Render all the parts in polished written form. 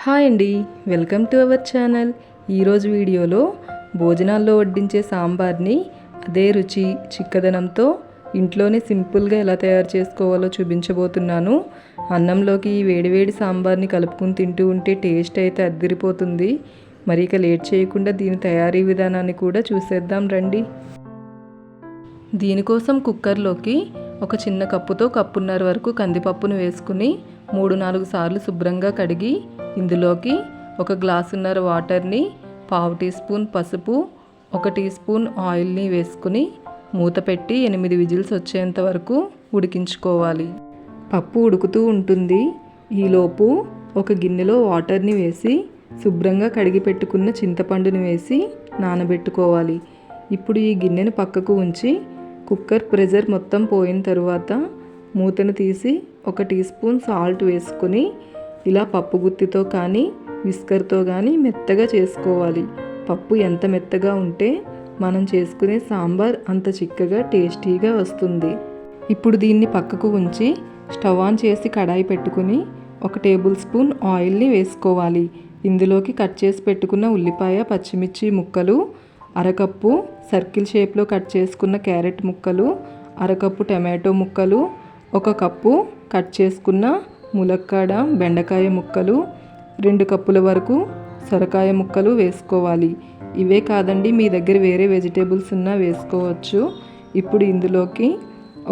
Hi అండి, welcome to our channel. ఈరోజు వీడియోలో భోజనాల్లో వడ్డించే సాంబార్ని అదే రుచి చిక్కదనంతో ఇంట్లోనే సింపుల్గా ఎలా తయారు చేసుకోవాలో చూపించబోతున్నాను. అన్నంలోకి ఈ వేడివేడి సాంబార్ని కలుపుకుని తింటూ ఉంటే టేస్ట్ అయితే అద్దిరిపోతుంది. మరి ఇక లేట్ చేయకుండా దీని తయారీ విధానాన్ని కూడా చూసేద్దాం రండి. దీనికోసం కుక్కర్లోకి ఒక చిన్న కప్పుతో కప్పున్నర వరకు కందిపప్పును వేసుకుని 3-4 సార్లు శుభ్రంగా కడిగి ఇందులోకి 1 గ్లాసున్నర వాటర్ని, 1/2 టీ స్పూన్ పసుపు, 1 టీ స్పూన్ ఆయిల్ని వేసుకుని మూత పెట్టి 8 విజిల్స్ వచ్చేంత వరకు ఉడికించుకోవాలి. పప్పు ఉడుకుతూ ఉంటుంది. ఈలోపు ఒక గిన్నెలో వాటర్ని వేసి శుభ్రంగా కడిగి పెట్టుకున్న చింతపండుని వేసి నానబెట్టుకోవాలి. ఇప్పుడు ఈ గిన్నెను పక్కకు ఉంచి కుక్కర్ ప్రెషర్ మొత్తం పోయిన తరువాత మూతను తీసి 1 టీ స్పూన్ సాల్ట్ వేసుకొని ఇలా పప్పు గుత్తితో కానీ విస్కర్తో కానీ మెత్తగా చేసుకోవాలి. పప్పు ఎంత మెత్తగా ఉంటే మనం చేసుకునే సాంబార్ అంత చిక్కగా టేస్టీగా వస్తుంది. ఇప్పుడు దీన్ని పక్కకు ఉంచి స్టవ్ ఆన్ చేసి కడాయి పెట్టుకుని 1 టేబుల్ స్పూన్ ఆయిల్ని వేసుకోవాలి. ఇందులోకి కట్ చేసి పెట్టుకున్న ఉల్లిపాయ, పచ్చిమిర్చి ముక్కలు, అరకప్పు సర్కిల్ షేప్లో కట్ చేసుకున్న క్యారెట్ ముక్కలు, అరకప్పు టమాటో ముక్కలు, 1 కప్పు కట్ చేసుకున్న ములక్కాడ బెండకాయ ముక్కలు, 2 కప్పుల వరకు సొరకాయ ముక్కలు వేసుకోవాలి. ఇవే కాదండి, మీ దగ్గర వేరే వెజిటేబుల్స్ ఉన్నా వేసుకోవచ్చు. ఇప్పుడు ఇందులోకి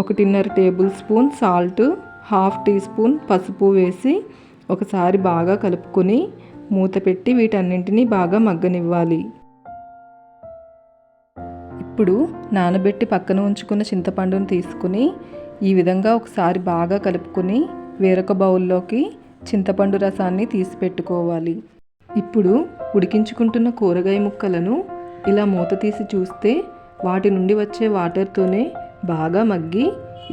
1.5 tablespoon salt, 1/2 teaspoon పసుపు వేసి ఒకసారి బాగా కలుపుకొని మూత పెట్టి వీటన్నింటినీ బాగా మగ్గనివ్వాలి. ఇప్పుడు నానబెట్టి పక్కన ఉంచుకున్న చింతపండును తీసుకుని ఈ విధంగా ఒకసారి బాగా కలుపుకొని వేరొక బౌల్లోకి చింతపండు రసాన్ని తీసి పెట్టుకోవాలి. ఇప్పుడు ఉడికించుకుంటున్న కూరగాయ ముక్కలను ఇలా మూత తీసి చూస్తే వాటి నుండి వచ్చే వాటర్తోనే బాగా మగ్గి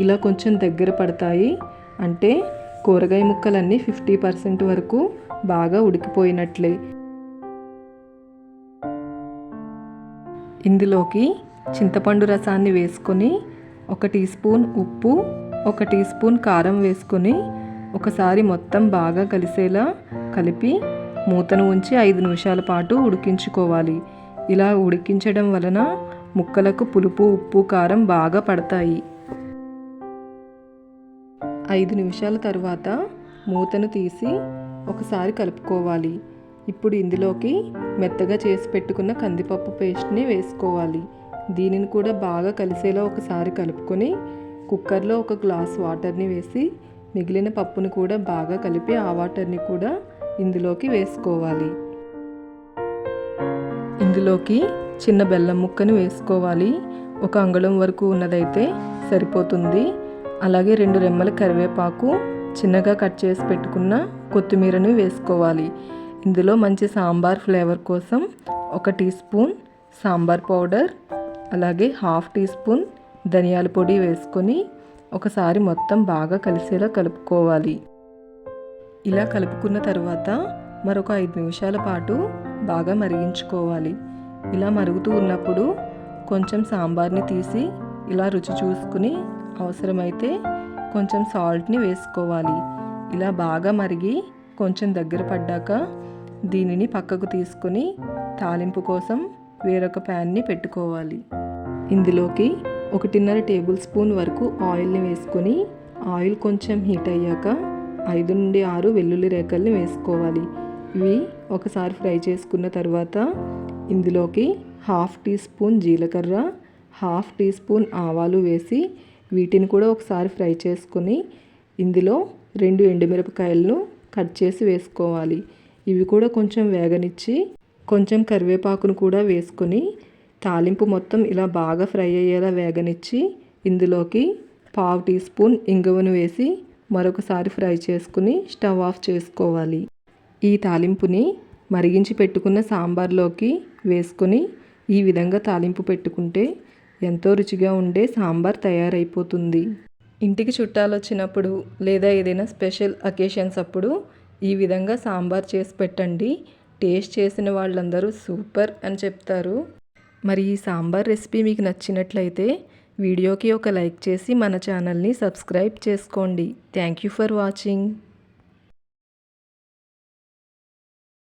ఇలా కొంచెం దగ్గర పడతాయి. అంటే కూరగాయ ముక్కలన్నీ 50% వరకు బాగా ఉడికిపోయినట్లే. ఇందులోకి చింతపండు రసాన్ని వేసుకొని 1 టీ స్పూన్ ఉప్పు, 1 టీ స్పూన్ కారం వేసుకొని ఒకసారి మొత్తం బాగా కలిసేలా కలిపి మూతను ఉంచి 5 నిమిషాల పాటు ఉడికించుకోవాలి. ఇలా ఉడికించడం వలన ముక్కలకు పులుపు, ఉప్పు, కారం బాగా పడతాయి. 5 నిమిషాల తర్వాత మూతను తీసి ఒకసారి కలుపుకోవాలి. ఇప్పుడు ఇందులోకి మెత్తగా చేసి పెట్టుకున్న కందిపప్పు పేస్ట్ని వేసుకోవాలి. దీనిని కూడా బాగా కలిసేలా ఒకసారి కలుపుకొని కుక్కర్లో 1 గ్లాస్ వాటర్ని వేసి మిగిలిన పప్పును కూడా బాగా కలిపి ఆ వాటర్ని కూడా ఇందులోకి వేసుకోవాలి. ఇందులోకి చిన్న బెల్లం ముక్కను వేసుకోవాలి. 1 అంగుళం వరకు ఉన్నదైతే సరిపోతుంది. అలాగే 2 రెమ్మల కరివేపాకు, చిన్నగా కట్ చేసి పెట్టుకున్న కొత్తిమీరను వేసుకోవాలి. ఇందులో మంచి సాంబార్ ఫ్లేవర్ కోసం 1 టీ స్పూన్ సాంబార్ పౌడర్, అలాగే 1/2 టీ స్పూన్ ధనియాల పొడి వేసుకొని ఒకసారి మొత్తం బాగా కలిసేలా కలుపుకోవాలి. ఇలా కలుపుకున్న తర్వాత మరొక 5 నిమిషాల పాటు బాగా మరిగించుకోవాలి. ఇలా మరుగుతూ ఉన్నప్పుడు కొంచెం సాంబార్ని తీసి ఇలా రుచి చూసుకుని అవసరమైతే కొంచెం సాల్ట్ని వేసుకోవాలి. ఇలా బాగా మరిగి కొంచెం దగ్గర పడ్డాక దీనిని పక్కకు తీసుకొని తాలింపు కోసం వేరొక ప్యాన్ని పెట్టుకోవాలి. ఇందులోకి 1.5 టేబుల్ స్పూన్ వరకు ఆయిల్ని వేసుకొని ఆయిల్ కొంచెం హీట్ అయ్యాక 5 నుండి 6 వెల్లుల్లి రేకల్ని వేసుకోవాలి. ఇవి ఒకసారి ఫ్రై చేసుకున్న తర్వాత ఇందులోకి 1/2 టీ స్పూన్ జీలకర్ర, 1/2 టీ స్పూన్ ఆవాలు వేసి వీటిని కూడా ఒకసారి ఫ్రై చేసుకొని ఇందులో 2 ఎండుమిరపకాయలను కట్ చేసి వేసుకోవాలి. ఇవి కూడా కొంచెం వేగనిచ్చి కొంచెం కరివేపాకును కూడా వేసుకొని తాలింపు మొత్తం ఇలా బాగా ఫ్రై అయ్యేలా వేగనిచ్చి ఇందులోకి 1/2 టీ స్పూన్ ఇంగువను వేసి మరొకసారి ఫ్రై చేసుకుని స్టవ్ ఆఫ్ చేసుకోవాలి. ఈ తాలింపుని మరిగించి పెట్టుకున్న సాంబార్లోకి వేసుకొని ఈ విధంగా తాలింపు పెట్టుకుంటే ఎంతో రుచిగా ఉండే సాంబార్ తయారైపోతుంది. ఇంటికి చుట్టాలు వచ్చినప్పుడు లేదా ఏదైనా స్పెషల్ అకేషన్స్ అప్పుడు ఈ విధంగా సాంబార్ చేసి పెట్టండి. టేస్ట్ చేసిన వాళ్ళందరూ సూపర్ అని చెప్తారు. మరి ఈ సాంబార్ రెసిపీ మీకు నచ్చినట్లయితే వీడియోకి ఒక లైక్ చేసి మన ఛానల్ని సబ్స్క్రైబ్ చేసుకోండి. Thank you for watching.